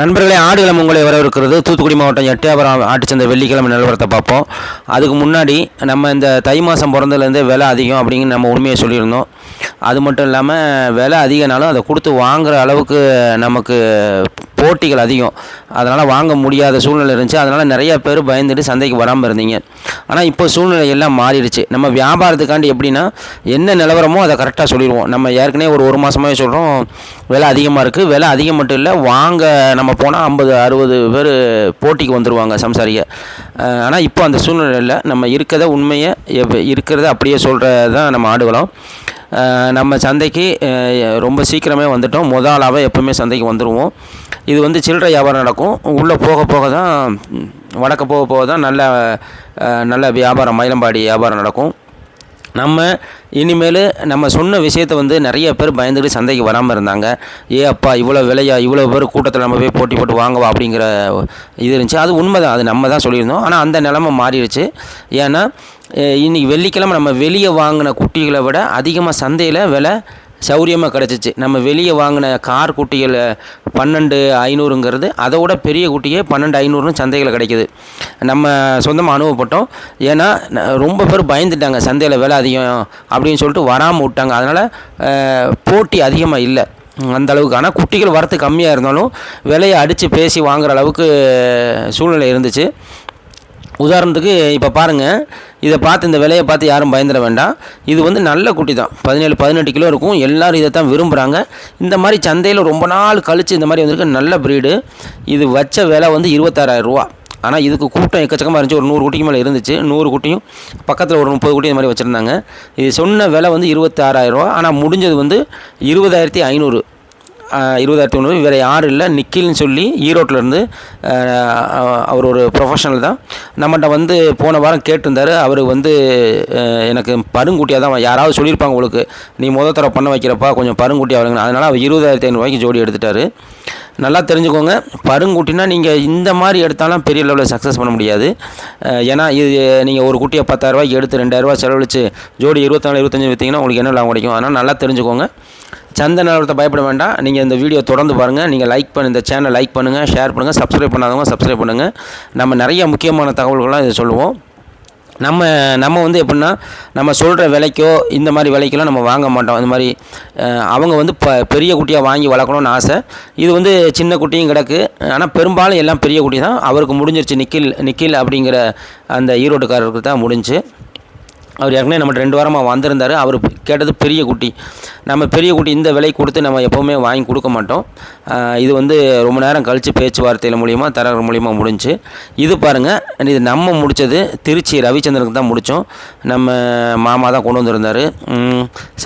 நண்பர்களே, ஆடுகளம் உங்களை வரவிருக்கிறது. தூத்துக்குடி மாவட்டம் எட்டயபுரம் ஆட்டுச்சந்தை வெள்ளிக்கிழமை நிலவரத்தை பார்ப்போம். அதுக்கு முன்னாடி நம்ம இந்த தை மாதம் பிறந்ததுலேருந்தே விலை அதிகம் அப்படிங்கிற நம்ம உண்மையை சொல்லியிருந்தோம். அது மட்டும் இல்லாமல் விலை அதிகனாலும் அதை கொடுத்து வாங்குகிற அளவுக்கு நமக்கு போட்டிகள் அதிகம். அதனால் வாங்க முடியாத சூழ்நிலை இருந்துச்சு. அதனால் நிறையா பேர் பயந்துட்டு சந்தைக்கு வராமல் இருந்தீங்க. ஆனால் இப்போ சூழ்நிலை எல்லாம் மாறிடுச்சு. நம்ம வியாபாரத்துக்காண்டி எப்படின்னா என்ன நிலவரமோ அதை கரெக்டாக சொல்லிடுவோம். நம்ம ஏற்கனவே ஒரு மாதமாகவே சொல்கிறோம், விலை அதிகமாக இருக்குது. விலை அதிகம் மட்டும் இல்லை, வாங்க நம்ம போனால் 50-60 பேர் போட்டிக்கு வந்துடுவாங்க சம்சாரிக்க. ஆனால் இப்போ அந்த சூழ்நிலையில் நம்ம இருக்கிறத உண்மையை இருக்கிறத அப்படியே சொல்கிறது தான் நம்ம ஆடுகளம். நம்ம சந்தைக்கு ரொம்ப சீக்கிரமே வந்துட்டோம். ஆளாக எப்போவுமே சந்தைக்கு வந்துடுவோம். இது வந்து சில்லறை வியாபாரம் நடக்கும். உள்ளே போக போக தான் வடக்க போக போக தான் நல்ல வியாபாரம், மயிலம்பாடி வியாபாரம் நடக்கும். நம்ம இனிமேல் நம்ம சொன்ன விஷயத்தை வந்து நிறைய பேர் பயந்துட்டு சந்தைக்கு வராமல் இருந்தாங்க. அப்பா இவ்வளோ விலையா, இவ்வளோ பேர் கூட்டத்தில் நம்ம போய் போட்டி போட்டு வாங்குவா அப்படிங்கிற இது இருந்துச்சு. அது உண்மை தான், அது நம்ம தான் சொல்லியிருந்தோம். ஆனால் அந்த நிலைமை மாறிடுச்சு. ஏன்னா இன்றைக்கி வெள்ளிக்கிழமை நம்ம வெளியே வாங்கின குட்டிகளை விட அதிகமாக சந்தையில் விலை சௌரியமாக கிடச்சிச்சு. நம்ம வெளியே வாங்கின கார் குட்டிகள் 12,500ங்கிறது அதோட பெரிய குட்டியே 12,500ன்னு சந்தையில் கிடைக்கிது. நம்ம சொந்தமாக அனுபவப்பட்டோம். ஏன்னா ரொம்ப பேர் பயந்துட்டாங்க, சந்தையில் விலை அதிகம் அப்படின்னு சொல்லிட்டு வராமல் விட்டாங்க. அதனால் போட்டி அதிகமாக இல்லை அந்த அளவுக்கு. ஆனால் குட்டிகள் வரத்து கம்மியாக இருந்தாலும் விலையை அடித்து பேசி வாங்குகிற அளவுக்கு சூழ்நிலை இருந்துச்சு. உதாரணத்துக்கு இப்போ பாருங்கள், இதை பார்த்து இந்த விலையை பார்த்து யாரும் பயந்துட வேண்டாம். இது வந்து நல்ல குட்டி தான், 17-18 கிலோ இருக்கும். எல்லோரும் இதை தான் விரும்புகிறாங்க. இந்த மாதிரி சந்தையில் ரொம்ப நாள் கழித்து இந்த மாதிரி வந்திருக்கு நல்ல ப்ரீடு. இது வச்ச விலை வந்து 26,000 ரூபா. ஆனால் இதுக்கு கூட்டம் எக்கச்சக்கமாக இருந்துச்சு. ஒரு 100 குட்டிக்கு மேலே இருந்துச்சு. 100 குட்டியும் பக்கத்தில் ஒரு 30 குட்டி இந்த மாதிரி வச்சுருந்தாங்க. இது சொன்ன விலை வந்து 26,000 ரூபா. ஆனால் முடிஞ்சது வந்து 20,500. 20,500. வேறு யாரும் இல்லை, நிக்கில்னு சொல்லி ஈரோட்டிலேருந்து. அவர் ஒரு ப்ரொஃபஷனல் தான். நம்மகிட்ட வந்து போன வாரம் கேட்டிருந்தார். அவர் வந்து எனக்கு பருங்குட்டியாக தான் யாராவது சொல்லியிருப்பாங்க, உங்களுக்கு நீ தடவை பண்ண வைக்கிறப்பா கொஞ்சம் பருங்குட்டியாக வருங்க. அதனால் அவர் 20,500 ரூபாய்க்கு ஜோடி எடுத்துட்டார். நல்லா தெரிஞ்சுக்கோங்க, பருங்குட்டினா நீங்கள் இந்த மாதிரி எடுத்தாலும் பெரிய லெவலில் சக்ஸஸ் பண்ண முடியாது. ஏன்னா இது நீங்கள் ஒரு குட்டியை 10,000 ரூபாய்க்கு எடுத்து 2,000 ரூபா செலவழித்து ஜோடி 24-25 விற்றீங்கன்னா உங்களுக்கு என்ன லாபம் கிடைக்கும். அதனால் நல்லா தெரிஞ்சுக்கோங்க. சந்தை நிலவரத்தை பயப்பட வேண்டாம். நீங்கள் இந்த வீடியோ தொடர்ந்து பாருங்கள். நீங்கள் இந்த சேனல் லைக் பண்ணுங்கள், ஷேர் பண்ணுங்கள். சப்ஸ்கிரைப் பண்ணாதவங்க சப்ஸ்கிரைப் பண்ணுங்கள். நம்ம நிறைய முக்கியமான தகவல்கள்லாம் இதை சொல்லுவோம். நம்ம வந்து எப்படின்னா, நம்ம சொல்கிற விலைக்கோ இந்த மாதிரி விலைக்கெல்லாம் நம்ம வாங்க மாட்டோம். அந்த மாதிரி அவங்க வந்து பெரிய குட்டியாக வாங்கி வளர்க்கணும்னு ஆசை. இது வந்து சின்ன குட்டியும் கிடக்கு. ஆனால் பெரும்பாலும் எல்லாம் பெரிய குட்டி தான். அவருக்கு முடிஞ்சிருச்சு. நிக்கில் அப்படிங்கிற அந்த ஈரோட்டுக்காரருக்கு தான் முடிஞ்சு. அவர் ஏற்கனவே நம்மகிட்ட 2 வாரமாக வந்திருந்தார். அவர் கேட்டது பெரிய குட்டி. நம்ம பெரிய குட்டி இந்த விலை கொடுத்து நம்ம எப்போவுமே வாங்கி கொடுக்க மாட்டோம். இது வந்து ரொம்ப நேரம் கழித்து பேச்சுவார்த்தையில் மூலிமா தரகர் மூலிமா முடிஞ்சு. இது பாருங்கள், இது நம்ம முடித்தது திருச்சி ரவிச்சந்திரனுக்கு தான் முடித்தோம். நம்ம மாமா தான் கொண்டு வந்திருந்தார்.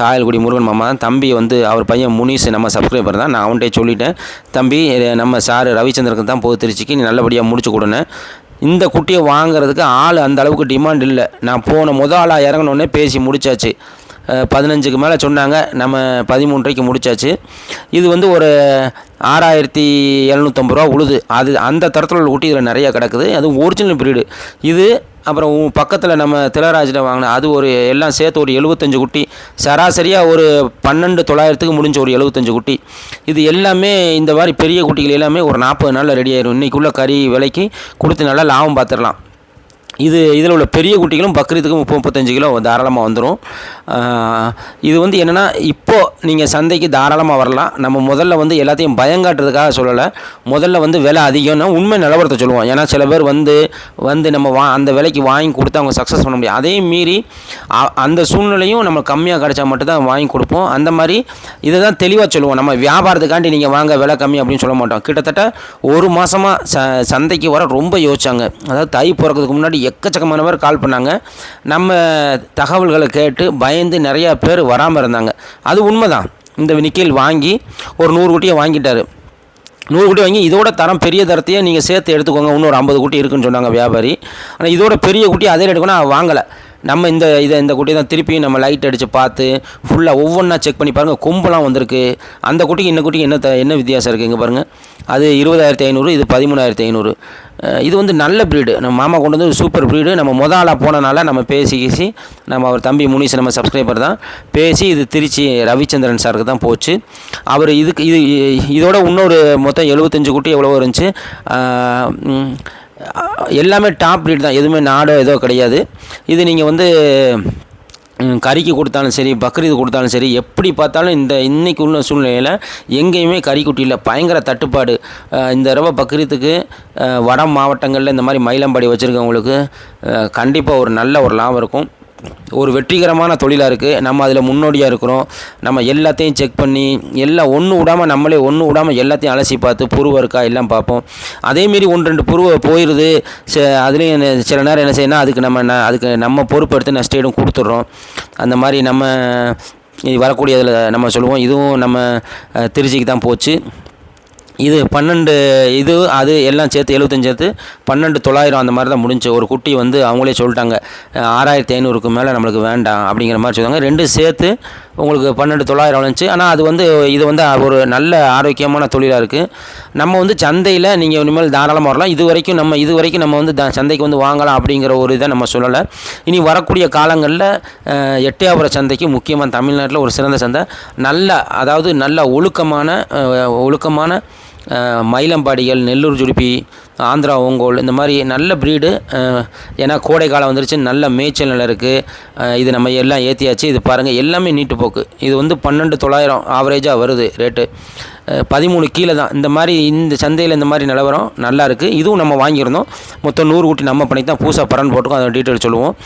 சாயல்குடி முருகன் மாமா தான். தம்பி வந்து அவர் பையன் முனீஸ் நம்ம சப்ஸ்கிரைபர் தான். நான் அவன்கிட்ட சொல்லிட்டேன், தம்பி நம்ம சார் ரவிச்சந்திரனுக்கு தான் போகுது திருச்சிக்கு, நீ நல்லபடியாக முடிச்சு கொடுனேன். இந்த குட்டியை வாங்கிறதுக்கு ஆள் அந்த அளவுக்கு டிமாண்ட் இல்லை. நான் போன ஆளாக இறங்கினோடனே பேசி முடித்தாச்சு. 15க்கு மேலே சொன்னாங்க. நம்ம 13 ரூபாய்க்கு முடித்தாச்சு. இது வந்து ஒரு 6,750 ரூபா உழுது. அந்த தரத்தில் உள்ள குட்டி இதில் நிறையா கிடக்குது. அது ஒரிஜினல் ப்ரீடு. இது அப்புறம் பக்கத்தில் நம்ம திலராஜில் வாங்கின அது ஒரு எல்லாம் சேர்த்து ஒரு 75 குட்டி. சராசரியாக ஒரு 12,900க்கு முடிஞ்ச ஒரு 75 குட்டி. இது எல்லாமே இந்த மாதிரி பெரிய குட்டிகள் எல்லாமே ஒரு 40 நாளில் ரெடி ஆயிடும். இன்றைக்குள்ள கறி விலைக்கு கொடுத்து நல்லா லாபம் பார்த்துடலாம். இதில் உள்ள பெரிய குட்டிகளும் பக்ரீத்துக்கு 30-35 கிலோ தாராளமாக வந்துடும். இது வந்து என்னென்னா, இப்போது நீங்கள் சந்தைக்கு தாராளமாக வரலாம். நம்ம முதல்ல வந்து எல்லாத்தையும் பயங்காட்டுறதுக்காக சொல்லலை. முதல்ல வந்து விலை அதிகம்னா உண்மை நிலவரத்தை சொல்லுவோம். ஏன்னா சில பேர் வந்து நம்ம அந்த விலைக்கு வாங்கி கொடுத்து அவங்க சக்ஸஸ் பண்ண முடியும். அதே மீறி அந்த சூழ்நிலையும் நம்ம கம்மியாக கிடைச்சா மட்டும்தான் வாங்கி கொடுப்போம். அந்த மாதிரி இதை தான் தெளிவாக சொல்லுவோம். நம்ம வியாபாரத்துக்காண்டி நீங்கள் வாங்க விலை கம்மி அப்படின்னு சொல்ல மாட்டோம். கிட்டத்தட்ட ஒரு மாதமாக சந்தைக்கு வர ரொம்ப யோசிச்சாங்க. அதாவது தை பிறக்கிறதுக்கு முன்னாடி எக்கச்சக்கமான பேர் கால் பண்ணாங்க. நம்ம தகவல்களை கேட்டு பயந்து நிறையா பேர் வராமல் இருந்தாங்க. அது உண்மை தான். இந்த நிக்கில் வாங்கி ஒரு 100 குட்டியை வாங்கிட்டார். 100 குட்டி வாங்கி இதோட தரம் பெரிய தரத்தையே நீங்கள் சேர்த்து எடுத்துக்கோங்க, இன்னொரு 50 குட்டி இருக்குன்னு சொன்னாங்க வியாபாரி. ஆனால் இதோட பெரிய குட்டி அதே ரேட்டுக்குன்னா வாங்கலை. நம்ம இந்த குட்டியை தான் திருப்பியும் நம்ம லைட் அடித்து பார்த்து ஃபுல்லாக ஒவ்வொன்றா செக் பண்ணி பாருங்கள். கொம்பெல்லாம் வந்திருக்கு. அந்த குட்டிக்கு இந்த குட்டிக்கு என்ன வித்தியாசம் இருக்குது இங்கே பாருங்கள். அது 20,500, இது 13,500. இது வந்து நல்ல ப்ரீடு. நம்ம மாமா கொண்டு வந்து சூப்பர் ப்ரீடு. நம்ம ஆளாக போனனால நம்ம பேசி நம்ம அவர் தம்பி முனிஸ் நம்ம சப்ஸ்கிரைபர் தான் பேசி இது திருச்சி ரவிச்சந்திரன் சாருக்கு தான் போச்சு. அவர் இதோட இன்னொரு மொத்தம் 75 குட்டி எவ்வளோ இருந்துச்சு. எல்லாமே டாப் ப்ரீட் தான், எதுவுமே நாடோ ஏதோ கிடையாது. இது நீங்கள் வந்து கறிக்கு கொடுத்தாலும் சரி, பக்ரீது கொடுத்தாலும் சரி, எப்படி பார்த்தாலும் இன்றைக்கி உள்ள சூழ்நிலையில் எங்கேயுமே கறிக்குட்டி இல்லை, பயங்கர தட்டுப்பாடு. இந்த தடவை பக்ரீத்துக்கு வட மாவட்டங்களில் இந்த மாதிரி மயிலம்பாடி வச்சுருக்கவங்களுக்கு கண்டிப்பாக ஒரு நல்ல ஒரு லாபம் இருக்கும். ஒரு வெற்றிகரமான தொழிலாக இருக்குது. நம்ம அதில் முன்னோடியாக இருக்கிறோம். நம்ம எல்லாத்தையும் செக் பண்ணி எல்லாம் ஒன்று விடாமல் எல்லாத்தையும் அலசி பார்த்து புருவம் இருக்கா எல்லாம் பார்ப்போம். அதேமாரி 1-2 புருவை போயிடுது. அதுலேயும் சில நேரம் என்ன செய்யணும், அதுக்கு நம்ம பொறுப்பெடுத்து நஷ்டம் கொடுத்துட்றோம். அந்த மாதிரி நம்ம வரக்கூடிய அதில் நம்ம சொல்லுவோம். இதுவும் நம்ம திருச்சிக்கு தான் போச்சு. இது 12 அது எல்லாம் சேர்த்து 75 சேர்த்து 12,900 அந்த மாதிரி தான் முடிஞ்சு. ஒரு குட்டி வந்து அவங்களே சொல்லிட்டாங்க 6,500க்கு மேலே நம்மளுக்கு வேண்டாம் அப்படிங்கிற மாதிரி சொல்லுவாங்க. 2 சேர்த்து உங்களுக்கு 12,900 வந்துச்சு. ஆனால் இது வந்து ஒரு நல்ல ஆரோக்கியமான தொழிலாக இருக்குது. நம்ம வந்து சந்தையில் நீங்கள் இனிமேல் தாராளமாக வரலாம். இது வரைக்கும் நம்ம வந்து சந்தைக்கு வந்து வாங்கலாம் அப்படிங்கிற ஒரு இதை நம்ம சொல்லலை. இனி வரக்கூடிய காலங்களில் எட்டயபுரம் சந்தைக்கு முக்கியமாக தமிழ்நாட்டில் ஒரு சிறந்த சந்தை, நல்ல ஒழுக்கமான மயிலம்பாடிகள், நெல்லூர் ஜுடிப்பி, ஆந்திரா ஓங்கோல் இந்த மாதிரி நல்ல ப்ரீடு. ஏன்னா கோடை காலம் வந்துருச்சு, நல்ல மேய்ச்சல் நிலை இருக்குது. இது நம்ம எல்லாம் ஏற்றியாச்சு. இது பாருங்கள், எல்லாமே நீட்டு போக்கு. இது வந்து 12,900 ஆவரேஜாக வருது ரேட்டு. 13 கீழே தான். இந்த சந்தையில் இந்த மாதிரி நிலவரம் நல்லா இருக்குது. இதுவும் நம்ம வாங்கியிருந்தோம். மொத்தம் 100 குட்டி நம்ம பண்ணி தான் பூசா பரன் போட்டுக்கோம். அதோட டீட்டெயில் சொல்லுவோம்.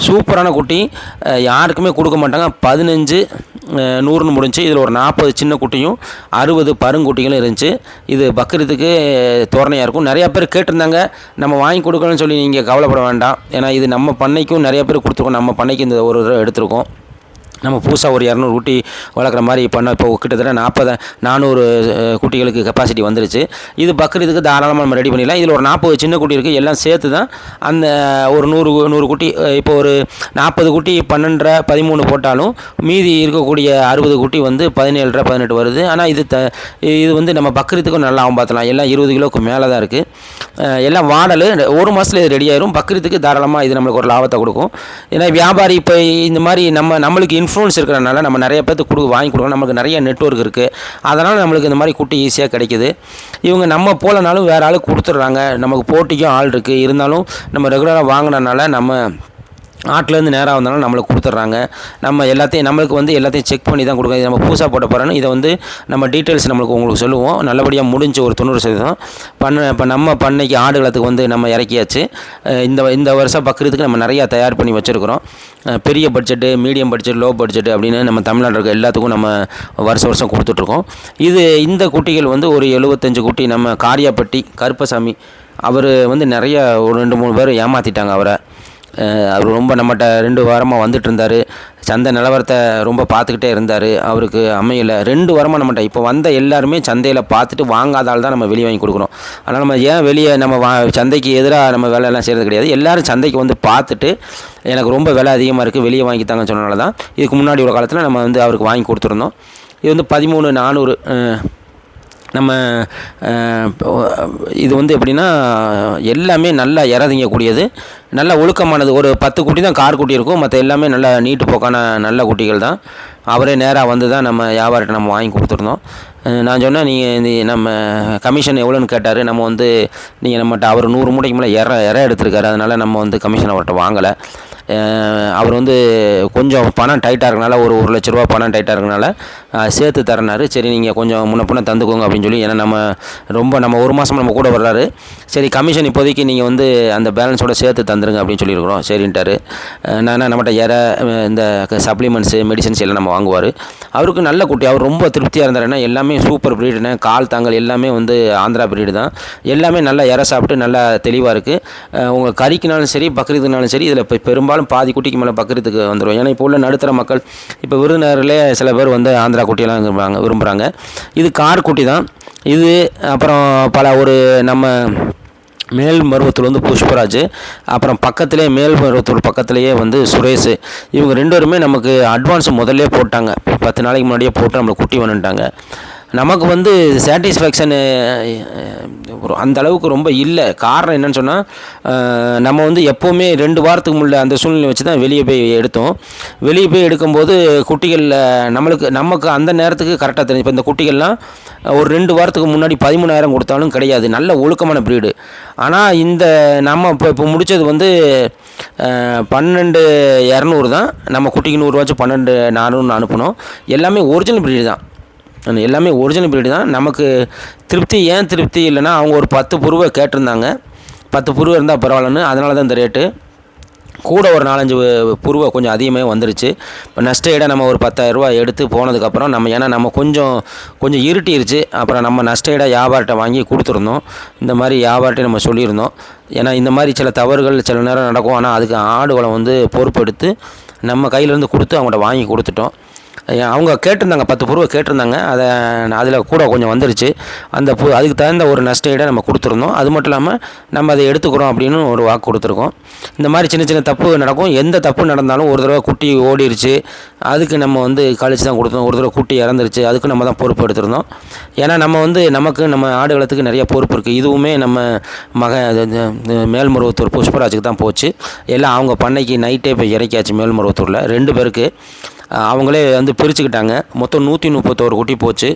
சூப்பரான குட்டி, யாருக்குமே கொடுக்க மாட்டாங்க. 15 100ன்னு முடிஞ்சு. இதில் ஒரு 40 சின்ன குட்டியும் 60 பருங்குட்டிகளும் இருந்துச்சு. இது பக்ரீத்துக்கு தோரணையாக இருக்கும். நிறையா பேர் கேட்டிருந்தாங்க, நம்ம வாங்கி கொடுக்கணும்னு சொல்லி நீங்கள் கவலைப்பட வேண்டாம். ஏன்னா இது நம்ம பண்ணைக்கும் நிறைய பேர் கொடுத்துருக்கோம். நம்ம பண்ணைக்கு இந்த ஒரு தடவை எடுத்திருக்கோம். நம்ம புதுசாக ஒரு 200 குட்டி வளர்க்குற மாதிரி இப்போ கிட்டத்தட்ட 400 குட்டிகளுக்கு கெப்பாசிட்டி வந்துருச்சு. இது பக்ரீத்துக்கு தாராளமாக நம்ம ரெடி பண்ணிடலாம். இதில் ஒரு 40 சின்ன குட்டி இருக்குது. எல்லாம் சேர்த்து தான் அந்த ஒரு 100 குட்டி. இப்போ ஒரு 40 குட்டி 12, 13 போட்டாலும் மீதி இருக்கக்கூடிய 60 குட்டி வந்து 17, 18 வருது. ஆனால் இது வந்து நம்ம பக்ரீத்துக்கும் நல்லா பார்த்தலாம். எல்லாம் 20 கிலோவுக்கு மேலே தான் இருக்குது. எல்லாம் வாடல் 1 மாதத்தில் இது ரெடி ஆயிரும். பக்ரீத்துக்கு தாராளமாக இது நம்மளுக்கு ஒரு லாபத்தை கொடுக்கும். ஏன்னா வியாபாரி இப்போ இந்த மாதிரி நம்மளுக்கு இன்ஃப்ளூன்ஸ் இருக்கிறனால நம்ம நிறைய பேருக்கு வாங்கி கொடுக்கணும். நமக்கு நிறைய நெட்வொர்க் இருக்குது. அதனால் நம்மளுக்கு இந்த மாதிரி குட்டி ஈஸியாக கிடைக்குது. இவங்க நம்ம போலனாலும் வேறு ஆளுக்கு கொடுத்துட்றாங்க. நமக்கு போட்டிக்கும் ஆள் இருக்குது. இருந்தாலும் நம்ம ரெகுலராக வாங்கினனால நம்ம ஆட்டிலேருந்து நேராக வந்தாலும் நம்மளுக்கு கொடுத்துட்றாங்க. நம்மளுக்கு வந்து எல்லாத்தையும் செக் பண்ணி தான் கொடுக்குறோம். இது நம்ம புதுசாக போட்ட போகிறோன்னு இதை வந்து நம்ம டீட்டெயில்ஸ் உங்களுக்கு சொல்லுவோம். நல்லபடியாக முடிஞ்ச ஒரு 90% இப்போ நம்ம பண்ணைக்கு ஆடுகளத்துக்கு வந்து நம்ம இறக்கியாச்சு. இந்த வருஷம் பக்ரீத்துக்கு நம்ம நிறையா தயார் பண்ணி வச்சுருக்கிறோம். பெரிய budget, medium budget, low budget அப்படின்னு நம்ம தமிழ்நாட்டில் இருக்க எல்லாத்துக்கும் நம்ம வருஷம் கொடுத்துட்ருக்கோம். இந்த குட்டிகள் வந்து ஒரு 75 குட்டி நம்ம காரியாப்பட்டி கருப்பசாமி அவர் வந்து நிறைய ஒரு 2-3 பேர் ஏமாற்றிட்டாங்க அவரை. அவர் ரொம்ப நம்மகிட்ட 2 வாரமாக வந்துட்டு இருந்தார். சந்தை நிலவரத்தை ரொம்ப பார்த்துக்கிட்டே இருந்தார். அவருக்கு அமையலை. 2 வாரமாக நம்மகிட்ட இப்போ வந்த எல்லாருமே சந்தையில் பார்த்துட்டு வாங்காதால் தான் நம்ம வெளியே வாங்கி கொடுக்குறோம். ஆனால் நம்ம ஏன் வெளியே நம்ம சந்தைக்கு எதிராக நம்ம வேலையெல்லாம் செய்கிறது கிடையாது. எல்லோரும் சந்தைக்கு வந்து பார்த்துட்டு எனக்கு ரொம்ப விலை அதிகமாக இருக்குது, வெளியே வாங்கித்தாங்கன்னு சொன்னனால தான் இதுக்கு முன்னாடி ஒரு காலத்தில் நம்ம வந்து அவருக்கு வாங்கி கொடுத்துருந்தோம். இது வந்து 13,400. நம்ம இது வந்து எப்படின்னா எல்லாமே நல்லா இறதிங்கக்கூடியது, நல்ல ஒழுக்கமானது. ஒரு 10 குட்டி தான் கார் குட்டி இருக்கும். மற்ற எல்லாமே நல்ல நீட்டு போக்கான நல்ல குட்டிகள் தான். அவரே நேராக வந்து தான் நம்ம வியாபாரிட்ட நம்ம வாங்கி கொடுத்துருந்தோம். நான் சொன்னேன், நீங்கள் நம்ம கமிஷன் எவ்வளோன்னு கேட்டார். நம்ம வந்து நீங்கள் நம்மகிட்ட அவர் 100 மூட்டைக்கு மேலே இற எடுத்திருக்காரு. அதனால் நம்ம வந்து கமிஷன் அவர்கிட்ட வாங்கலை. அவர் வந்து கொஞ்சம் பணம் டைட்டாக இருக்கனால ஒரு 1 லட்ச ரூபா பணம் டைட்டாக இருக்கனால சேர்த்து தரனார். சரி நீங்கள் கொஞ்சம் முன்ன தந்துக்கோங்க அப்படின்னு சொல்லி. ஏன்னா நம்ம 1 மாதம் நம்ம கூட வர்றாரு. சரி கமிஷன் இப்போதைக்கு நீங்கள் வந்து அந்த பேலன்ஸோடு சேர்த்து தந்துருங்க அப்படின்னு சொல்லியிருக்கிறோம். சரின்ட்டார். நம்மகிட்ட இந்த சப்ளிமெண்ட்ஸு, மெடிசன்ஸ் எல்லாம் நம்ம வாங்குவார். அவருக்கு நல்ல குட்டி. அவர் ரொம்ப திருப்தியாக இருந்தார். ஏன்னா எல்லாமே சூப்பர் ப்ரீடுன்னு, கால் தாங்கல் எல்லாமே வந்து ஆந்திரா ப்ரீடு தான். எல்லாமே நல்லா சாப்பிட்டு நல்லா தெளிவாக இருக்குது. உங்கள் கறிக்குனாலும் சரி, பக்ரீத்துக்குனாலும் சரி, இதில் இப்போ பெரும்பாலும் பாதி குட்டிக்கு மேலே பக்ரீத்துக்கு வந்துடும். ஏன்னா இப்போ உள்ள நடுத்தர மக்கள், இப்போ விருதுநகர்லேயே சில பேர் வந்து ஆந்திரா குட்டியெல்லாம் விரும்புகிறாங்க. இது கார் குட்டி தான் இது. அப்புறம் நம்ம மேல்மருவத்தூர் வந்து புஷ்பராஜ், அப்புறம் மேல்மருவத்தூர் பக்கத்துலேயே வந்து சுரேஷ். இவங்க 2 பேருமே நமக்கு அட்வான்ஸ் முதல்லே போட்டாங்க. 10 நாளைக்கு முன்னாடியே போட்டு நம்மளுக்கு குட்டி வந்துட்டாங்க. நமக்கு வந்து சாட்டிஸ்ஃபேக்ஷனு அந்த அளவுக்கு ரொம்ப இல்லை. காரணம் என்னென்னு சொன்னால், நம்ம வந்து எப்போவுமே 2 வாரத்துக்கு முன்னே அந்த சூழ்நிலை வச்சு தான் வெளியே போய் எடுத்தோம். வெளியே போய் எடுக்கும்போது குட்டிகளில் நமக்கு அந்த நேரத்துக்கு கரெக்டாக தெரிஞ்சு. இப்போ இந்த குட்டிகள்லாம் ஒரு 2 வாரத்துக்கு முன்னாடி 13,000 கொடுத்தாலும் கிடையாது. நல்ல ஒழுக்கமான ப்ரீடு. ஆனால் இந்த நம்ம இப்போ முடித்தது வந்து 12,200 தான். நம்ம குட்டிக்கு 100 ரூபாச்சும் 12,400 அனுப்பணும். எல்லாமே ஒரிஜினல் ப்ரீடு தான். எல்லாமே ஒரிஜினல் ப்ரீடு தான். நமக்கு ஏன் திருப்தி இல்லைன்னா, அவங்க ஒரு 10 புருவை கேட்டிருந்தாங்க. 10 புருவை இருந்தால் பரவாயில்லன்னு. அதனால தான் இந்த ரேட்டு. கூட ஒரு 4-5 புருவை கொஞ்சம் அதிகமாக வந்துருச்சு. இப்போ நஷ்ட ஈடாக நம்ம ஒரு 10,000 ரூபா எடுத்து போனதுக்கப்புறம் ஏன்னா நம்ம கொஞ்சம் இருட்டிருச்சு. அப்புறம் நம்ம நஷ்ட ஈடாக வியாபாரிட்ட வாங்கி கொடுத்துருந்தோம். இந்த மாதிரி வியாபாரிட்ட நம்ம சொல்லியிருந்தோம். ஏன்னா இந்த மாதிரி சில தவறுகள் சில நேரம் நடக்கும். ஆனால் அதுக்கு ஆடுகளை வந்து பொறுப்பெடுத்து நம்ம கையிலேருந்து கொடுத்து அவங்கள்ட்ட வாங்கி கொடுத்துட்டோம். அவங்க கேட்டிருந்தாங்க, 10 புருவை கேட்டிருந்தாங்க. அதில் கூட கொஞ்சம் வந்துருச்சு. அதுக்கு தகுந்த ஒரு நஷ்ட ஈடை நம்ம கொடுத்துருந்தோம். அது மட்டும் இல்லாமல் நம்ம அதை எடுத்துக்கிறோம் அப்படின்னு ஒரு வாக்கு கொடுத்துருக்கோம். இந்த மாதிரி சின்ன சின்ன தப்பு நடக்கும். எந்த தப்பு நடந்தாலும் ஒரு தடவை குட்டி ஓடிருச்சு, அதுக்கு நம்ம வந்து கழிச்சு தான் கொடுத்தோம். ஒரு தடவை குட்டி இறந்துருச்சு, அதுக்கு நம்ம தான் பொறுப்பு எடுத்துருந்தோம். ஏன்னா நம்ம ஆடு வளத்துக்கு நிறைய பொறுப்பு இருக்குது. இதுவுமே நம்ம மேல்மருவத்தூர் புஷ்பராஜுக்கு தான் போச்சு. எல்லாம் அவங்க பண்ணைக்கு நைட்டே போய் இறக்கியாச்சு. மேல்மருவத்தூரில் 2 பேருக்கு அவங்களே வந்து பிரிச்சுக்கிட்டாங்க. மொத்தம் 131 குட்டி போச்சு.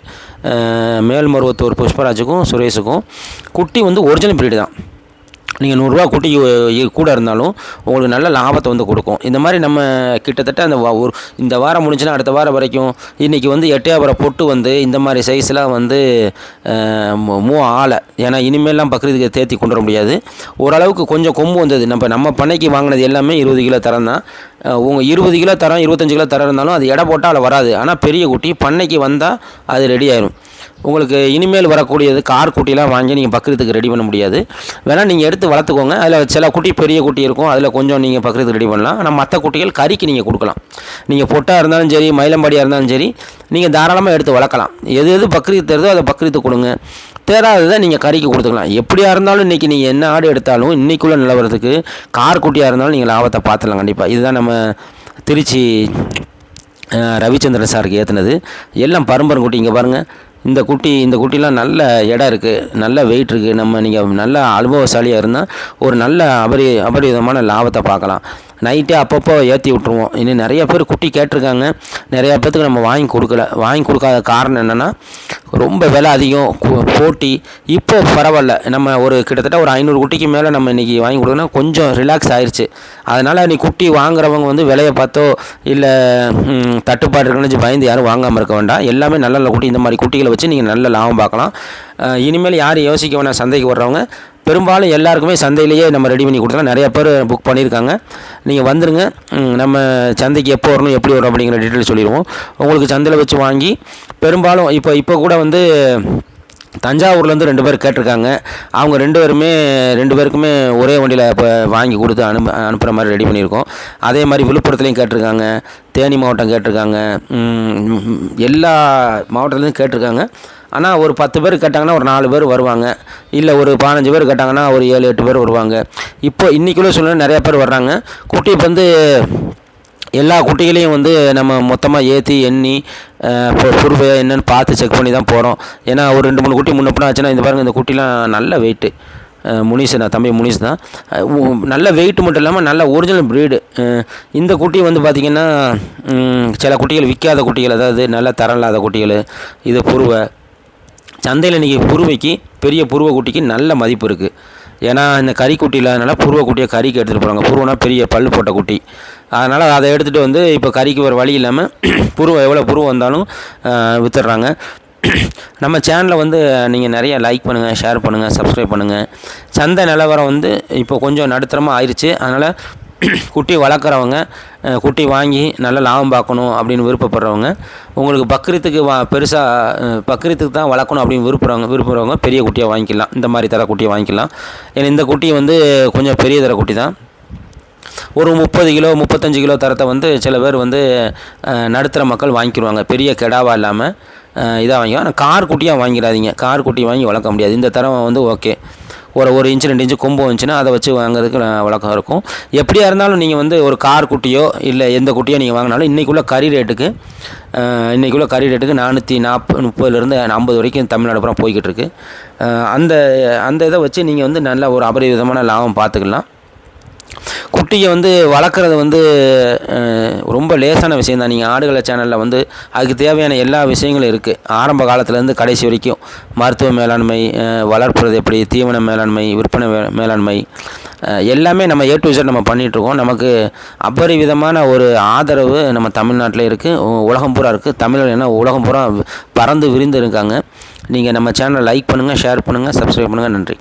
மேல்மருவத்தூர் புஷ்பராஜுக்கும் சுரேஷுக்கும். குட்டி வந்து ஒரிஜினல் ப்ரீடு தான். நீங்கள் 100 ரூபா குட்டி கூட இருந்தாலும் உங்களுக்கு நல்ல லாபத்தை வந்து கொடுக்கும். இந்த மாதிரி நம்ம கிட்டத்தட்ட இந்த வாரம் முடிஞ்சுன்னா அடுத்த வாரம் வரைக்கும் இன்றைக்கி வந்து 8 பொட்டு வந்து இந்த மாதிரி சைஸ்லாம் வந்து ஆளை. ஏன்னா இனிமேலாம் பக்ரீதுக்கு தேத்தி கொண்டு வர முடியாது. ஓரளவுக்கு கொஞ்சம் கொம்பு வந்தது. நம்ம பண்ணைக்கு வாங்கினது எல்லாமே 20 கிலோ தரம் தான். உங்கள் 20 கிலோ தரம் 25 கிலோ தரம் இருந்தாலும் அது எடை போட்டால் அதில் வராது. ஆனால் பெரிய குட்டி பண்ணைக்கு வந்தால் அது ரெடி ஆயிரும். உங்களுக்கு இனிமேல் வரக்கூடியது கார் குட்டிலாம் வாங்கி நீங்கள் பக்ரீத்துக்கு ரெடி பண்ண முடியாது. வேணால் நீங்கள் எடுத்து வளர்த்துக்கோங்க. அதில் சில குட்டி பெரிய குட்டி இருக்கும், அதில் கொஞ்சம் நீங்கள் பக்ரீத்துக்கு ரெடி பண்ணலாம். ஆனால் மற்ற குட்டிகள் கறிக்கு நீங்கள் கொடுக்கலாம். நீங்கள் பொட்டாக இருந்தாலும் சரி, மயிலம்பாடியாக இருந்தாலும் சரி, நீங்கள் தாராளமாக எடுத்து வளர்க்கலாம். எது பக்ரீத் தருதோ அதை பக்ரீத்து கொடுங்க. தேராததை நீங்கள் கறிக்கு கொடுத்துக்கலாம். எப்படியா இருந்தாலும் இன்றைக்கி நீங்கள் என்ன ஆடு எடுத்தாலும் இன்றைக்குள்ளே நிலவரத்துக்கு கார் குட்டியாக இருந்தாலும் நீங்கள் லாபத்தை பார்த்துடலாம் கண்டிப்பாக. இதுதான் நம்ம திருச்சி ரவிச்சந்திரன் சாருக்கு ஏற்றுனது. எல்லாம் பரம்பரங்குட்டி. இங்கே பாருங்கள், இந்த குட்டிலாம் நல்ல இடம் இருக்குது, நல்ல வெயிட் இருக்குது. நீங்கள் நல்ல அனுபவசாலியாக இருந்தால் ஒரு நல்ல அபரிதமான லாபத்தை பார்க்கலாம். நைட்டே அப்பப்போ ஏற்றி விட்ருவோம். இன்னும் நிறையா பேர் குட்டி கேட்டிருக்காங்க. நிறையா பேர்த்துக்கு நம்ம வாங்கி கொடுக்காத காரணம் என்னென்னா, ரொம்ப விலை அதிகம், போட்டி. இப்போ பரவாயில்ல, நம்ம கிட்டத்தட்ட ஒரு 500 குட்டிக்கு மேலே நம்ம இன்றைக்கி வாங்கி கொடுக்கணும். கொஞ்சம் ரிலாக்ஸ் ஆயிடுச்சு. அதனால் நீ குட்டி வாங்குறவங்க வந்து விலையை பார்த்தோ இல்லை தட்டுப்பாடு இருக்குன்னு பயந்து யாரும் வாங்காமல் இருக்க வேண்டாம். எல்லாமே நல்ல நல்ல குட்டி. இந்த மாதிரி குட்டிகளை வச்சு நீங்கள் நல்ல லாபம் பார்க்கலாம். இனிமேல் யாரும் யோசிக்க வேணாம். சந்தைக்கு வர்றவங்க பெரும்பாலும் எல்லாருக்குமே சந்தையிலேயே நம்ம ரெடி பண்ணி கொடுத்தலாம். நிறையா பேர் புக் பண்ணியிருக்காங்க. நீங்கள் வந்துடுங்க. நம்ம சந்தைக்கு எப்போ வரணும், எப்படி வரும் அப்படிங்கிற டீட்டெயில் சொல்லிடுவோம். உங்களுக்கு சந்தையில் வச்சு வாங்கி பெரும்பாலும் இப்போ கூட வந்து தஞ்சாவூர்லேருந்து 2 பேர் கேட்டிருக்காங்க. அவங்க 2 பேருக்குமே ஒரே வண்டியில் இப்போ வாங்கி கொடுத்து அனுப்புகிற மாதிரி ரெடி பண்ணியிருக்கோம். அதே மாதிரி விழுப்புரத்துலேயும் கேட்டிருக்காங்க, தேனி மாவட்டம் கேட்டிருக்காங்க, எல்லா மாவட்டத்துலேயும் கேட்டிருக்காங்க. ஆனால் ஒரு 10 பேர் கேட்டாங்கன்னா ஒரு 4 பேர் வருவாங்க. இல்லை ஒரு 15 பேர் கேட்டாங்கன்னா ஒரு 7-8 பேர் வருவாங்க. இன்றைக்குள்ள சூழ்நிலை நிறையா பேர் வர்றாங்க. குட்டி வந்து எல்லா குட்டிகளையும் வந்து நம்ம மொத்தமாக ஏற்றி எண்ணி பொறுப்பை என்னென்னு பார்த்து செக் பண்ணி தான் போகிறோம். ஏன்னா ஒரு 2-3 குட்டி முன்னப்பினா ஆச்சுன்னா இந்த பாருங்கள், இந்த குட்டிலாம் நல்ல வெயிட்டு. தம்பி முனிஸ் தான். நல்ல வெயிட்டு மட்டும் இல்லாமல் நல்ல ஒரிஜினல் ப்ரீடு. இந்த குட்டி வந்து பார்த்திங்கன்னா சில குட்டிகள் விற்காத குட்டிகள், அதாவது நல்ல தரம் இல்லாத குட்டிகள். இது புருவை. சந்தையில் இன்றைக்கி புருவைக்கு, பெரிய புருவை குட்டிக்கு நல்ல மதிப்பு இருக்குது. ஏன்னா இந்த கறி குட்டி இல்லாதனால புருவை குட்டியை கறிக்கு எடுத்துகிட்டு போகிறாங்க. புருவனா பெரிய பல் போட்ட குட்டி. அதனால் அதை எடுத்துகிட்டு வந்து இப்போ கறிக்கு ஒரு வழி இல்லாமல் எவ்வளோ புருவம் வந்தாலும் விற்றுடுறாங்க. நம்ம சேனலில் வந்து நீங்கள் நிறைய லைக் பண்ணுங்கள், ஷேர் பண்ணுங்கள், சப்ஸ்கிரைப் பண்ணுங்கள். சந்தை நிலவரம் வந்து இப்போ கொஞ்சம் நடுத்தரமாக ஆயிடுச்சு. அதனால் குட்டி வளர்க்குறவங்க, குட்டி வாங்கி நல்ல லாபம் பார்க்கணும் அப்படின்னு விருப்பப்படுறவங்க, உங்களுக்கு பக்ரீத்துக்கு தான் வளர்க்கணும் அப்படின்னு விருப்புறவங்க பெரிய குட்டியாக வாங்கிக்கலாம். இந்த மாதிரி தர குட்டியை வாங்கிக்கலாம். ஏன்னா இந்த குட்டி வந்து கொஞ்சம் பெரிய தர குட்டி தான். ஒரு 30 கிலோ 35 கிலோ தரத்தை வந்து சில பேர் வந்து நடுத்தர மக்கள் வாங்கிக்கிடுவாங்க. பெரிய கெடாவாக இல்லாமல் இதாக வாங்கி. ஆனால் கார் குட்டியாக வாங்கிடாதீங்க. கார் குட்டி வாங்கி வளர்க்க முடியாது. இந்த தரம் வந்து ஓகே. ஒரு 1 இன்ச்சு 2 இன்ச்சு கொம்பு வந்துச்சுன்னா அதை வச்சு வாங்குறதுக்கு வழக்கம் இருக்கும். எப்படியா இருந்தாலும் நீங்கள் வந்து ஒரு கார் குட்டியோ இல்லை எந்த குட்டியோ நீங்கள் வாங்கினாலும் இன்றைக்குள்ள கறி ரேட்டுக்கு 430லேருந்து 50 வரைக்கும் தமிழ்நாடு பூரா போய்கிட்டு இருக்கு. அந்த இதை வச்சு நீங்கள் வந்து நல்ல ஒரு அபரிவிதமான லாபம் பார்த்துக்கலாம். குட்டியை வந்து வளர்க்குறது வந்து ரொம்ப லேசான விஷயம் தான். நீங்கள் ஆடுகளை சேனலில் வந்து அதுக்கு தேவையான எல்லா விஷயங்களும் இருக்குது. ஆரம்ப காலத்துலேருந்து கடைசி வரைக்கும் மருத்துவ மேலாண்மை, வளர்ப்புறது எப்படி, தீவன மேலாண்மை, விற்பனை மேலாண்மை, எல்லாமே நம்ம A to Z நம்ம பண்ணிகிட்ருக்கோம். நமக்கு அபரிவிதமான ஒரு ஆதரவு நம்ம தமிழ்நாட்டில் இருக்குது, உலகம் பூரா இருக்குது. தமிழர் என்ன உலகம் பூரா பறந்து விரிந்து இருக்காங்க. நீங்கள் நம்ம சேனலை லைக் பண்ணுங்கள், ஷேர் பண்ணுங்கள், சப்ஸ்கிரைப் பண்ணுங்கள். நன்றி.